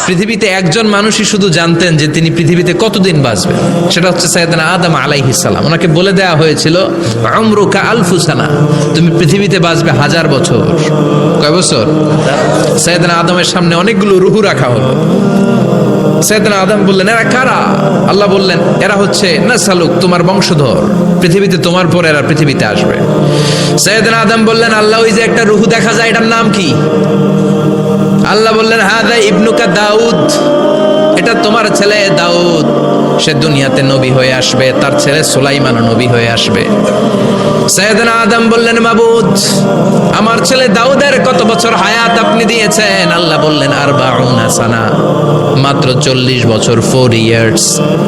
পৃথিবীতে একজন মানুষই শুধু জানতেন যে তিনি পৃথিবীতে কতদিন বাঁচবেন, সেটা হচ্ছে সাইয়েদনা আদম আলাইহিস সালাম। ওনাকে বলে দেওয়া হয়েছিল উমরুকা আলফু সানা, তুমি পৃথিবীতে বাঁচবে 1000 বছর। কয় বছর? সাইয়েদনা আদমের সামনে অনেকগুলো রুহু রাখা হলো। সাইয়েদনা আদম বললেন, এরা কারা? আল্লাহ বললেন, এরা হচ্ছে নাসালুক, তোমার বংশধর, পৃথিবীতে তোমার পর এরা পৃথিবীতে আসবে। সাইয়েদনা আদম বললেন, আল্লাহ ওই যে একটা রুহু দেখা যায়, এটার নাম কি? আল্লাহ বললেন, হাদা ইবনুকা দাউদ, এটা তোমার ছেলে দাউদ, সে দুনিয়াতে নবী হয়ে আসবে, তার ছেলে সুলাইমানও নবী হয়ে আসবে। সাইয়েদনা আদম বললেন, মাবুদ, আমার ছেলে দাউদের কত বছর হায়াত আপনি দিয়েছেন? আল্লাহ বললেন, 40 সানা, মাত্র 40 বছর, 4 ইয়ার্স,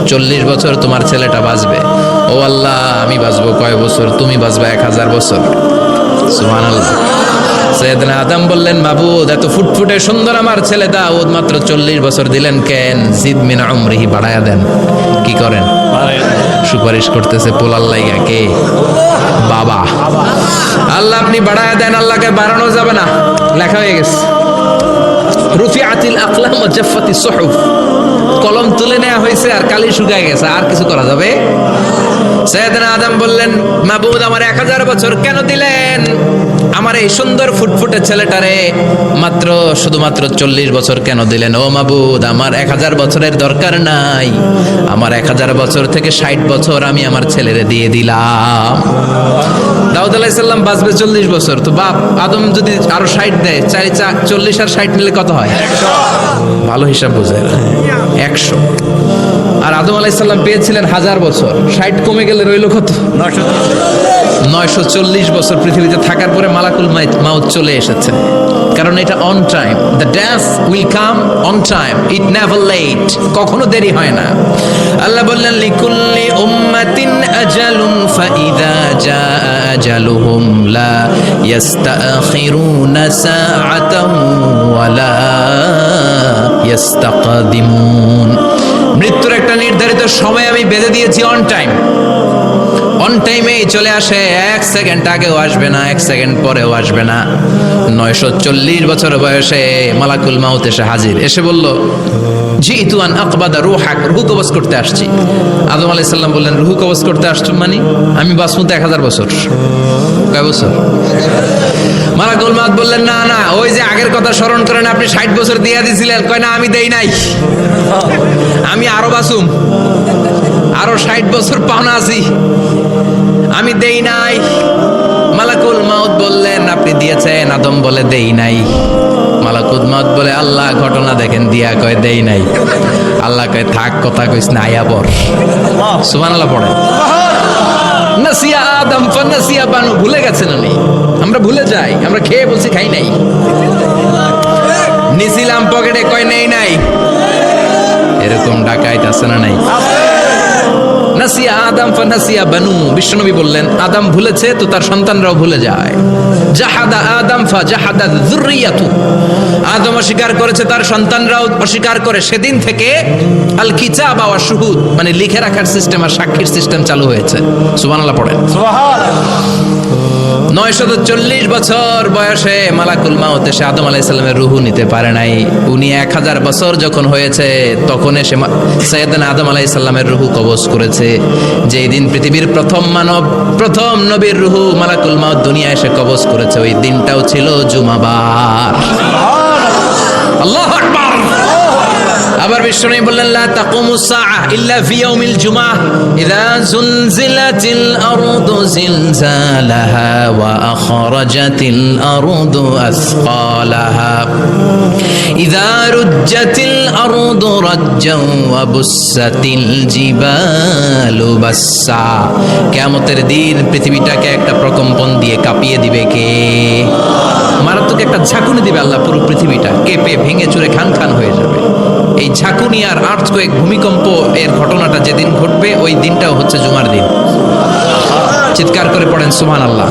40 বছর তোমার ছেলেটা বাঁচবে। ও আল্লাহ, আমি বাঁচবো কয় বছর? তুমি বাঁচবে 1000 বছর। সুবহানাল্লাহ। সাইয়েদনা আদম বললেন, মাবুদ, এত ফুটফুটে সুন্দর আমার ছেলে দাউদ, মাত্র 40 বছর দিলেন কেন? জিদ মিন উমরিহি, বাড়ায়া দেন। কি করেন? সুপারিশ করতেছে পোলার লাইগা। কে? বাবা। আল্লাহ আপনি বাড়ায়া দেন। আল্লাহকে বাড়ানো যাবে না, লেখা হয়ে গেছে। রুফিআতিল আকলাম ওয়া জাফফাতিস সুহুফ, কলম তুলে নেওয়া হয়েছে আর কালি শুকায় গেছে, আর কিছু করা যাবে? সাইয়েদনা আদম বললেন, মাবুদ, আমার 1000 বছর কেন দিলেন? আমার এই সুন্দর ফুটফুটে ছেলেটারে মাত্র শুধুমাত্র 40 বছর কেন দিলেন? ও মাবুদ, আমার 1000 বছরের দরকার নাই, আমার 1000 বছর থেকে 60 বছর আমি আমার ছেলেরে দিয়ে দিলাম। দাউদ আলাইহিস সালাম বাঁচবে 40 বছর, তো বাপ আদম যদি আরো 60 দেয়, 40 আর 60 মিলে কত হয়? 100। ভালো হিসাব বোঝেন, 100। আর আদম আলাইহিস সালাম পেয়েছিলেন 1000 বছর, 60 কমে গেলে রইল কত? 940 বছর পৃথিবীতে থাকার পরে মালাকুল মাউত চলে এসেছে। কারণ এটা on time, the death will come on time, it never late, কখনো দেরি হয় না। আল্লাহ বললেন, লিকুল্লি উম্মাতিন আজালুন ফাইদা জাআ আজালুহুম লা ইস্তাখিরুনা সাআতান ওয়া লা ইস্তাকদিমুন। মৃত্যুর একটা নির্ধারিত সময় আমি বেঁধে দিয়েছি, অন টাইম, অন টাইমেই চলে আসে, 1 সেকেন্ড আগেও আসবে না, 1 সেকেন্ড পরেও আসবে না। 940 বছর বয়সে মালাকুল মাউত এসে হাজির, এসে বলল, জিতু আন আকবাদা রূহাক, রূহ কবজ করতে আসছি। আদম আলাইহিস সালাম বললেন, রূহ কবজ করতে আসছো মানে? আমি বাঁচবো তো 1000 বছর। কয় বছর? মালাকুল মাউত বললেন, না না, ওই যে আগের কথা স্মরণ করেন, আপনি 60 বছর দিয়ে দিয়েছিলেন। কয় না, আমি দেই নাই, আমি আরো বাঁচুম, আরো 60 বছর পাওনা আছি, আমি দেই নাই। মালাকুল মাউত বললেন, আপনি দিয়েছেন। আদম বলে, দেই নাই। মালাকুল মাউত বলে, আল্লাহ ঘটনা দেখেন, দিয়া কয় দেই নাই। আল্লাহ কয়, থাক, কথা কইস না, আয়া পড়। সুবহানাল্লাহ পড়েন। নাসিয়া আদম ফানাসিয়া বানু, ভুলে গেছেন উনি। আমরা ভুলে যাই, আমরা খেয়ে বলছি খাই নাই, নিছিলাম পকেটে, কয় নেই নাই। এরকম ডাকাইত আছে না নাই? নাসিয়া আদম ফানাসিয়া বানু, বিশ্বনবী বললেন, আদম ভুলেছে তো তার সন্তানরাও ভুলে যায়। জাহাদা আদম ফাজাহাদা যুররিয়াতু, আদম অস্বীকার করেছে, তার সন্তানরাও অস্বীকার করে। সেদিন থেকে আল কিতাব ওয়া শুহুদ, মানে লিখে রাখার সিস্টেম আর সাক্ষীর সিস্টেম চালু হয়েছে। সুবহানাল্লাহ পড়েন। সুবহানাল্লাহ। 940 বছর বয়সে মালাকুল মাউত এসে আদম আলাইহিস সালামের রূহ নিতে পারে নাই। উনি 1000 বছর যখন হয়েছে তখন এসে সাইয়েদনা আদম আলাইহিস সালামের রূহ কবজ করেছে। যেই দিন পৃথিবীর প্রথম মানব, প্রথম নবীর রূহ মালাকুল মাউত দুনিয়া এসে কবজ করেছে, ওই দিনটাও ছিল জুমাবার। আল্লাহু আকবার। আবার বিশ্বনবী বললেন, লা তাকুমুস সাআ ইল্লা ফি ইয়াউমিল জুমআহ ইযা যুলজিলাতিল আরদু জিলজালাহা ওয়া আখরাজাতিল আরদু আসকালাহা ইযা রুজ্জাতিল আরদু রাজ্জান ওয়া বুসাতিল জিবালু বাসসা। কিয়ামতের দিন পৃথিবীটাকে একটা প্রকম্পন দিয়ে কাঁপিয়ে দিবে কে? মারাত্মক একটা ঝাঁকুনি দিবে আল্লাহ, পুরো পৃথিবীটা কেঁপে ভেঙে চুরে খান খান হয়ে যাবে। এই ঝাঁকুনি আর আর্থকোয়েক, ভূমিকম্প এর ঘটনাটা যেদিন ঘটবে ওই দিনটাও হচ্ছে জুমার দিন। চিৎকার করে পড়েন সুবহানাল্লাহ।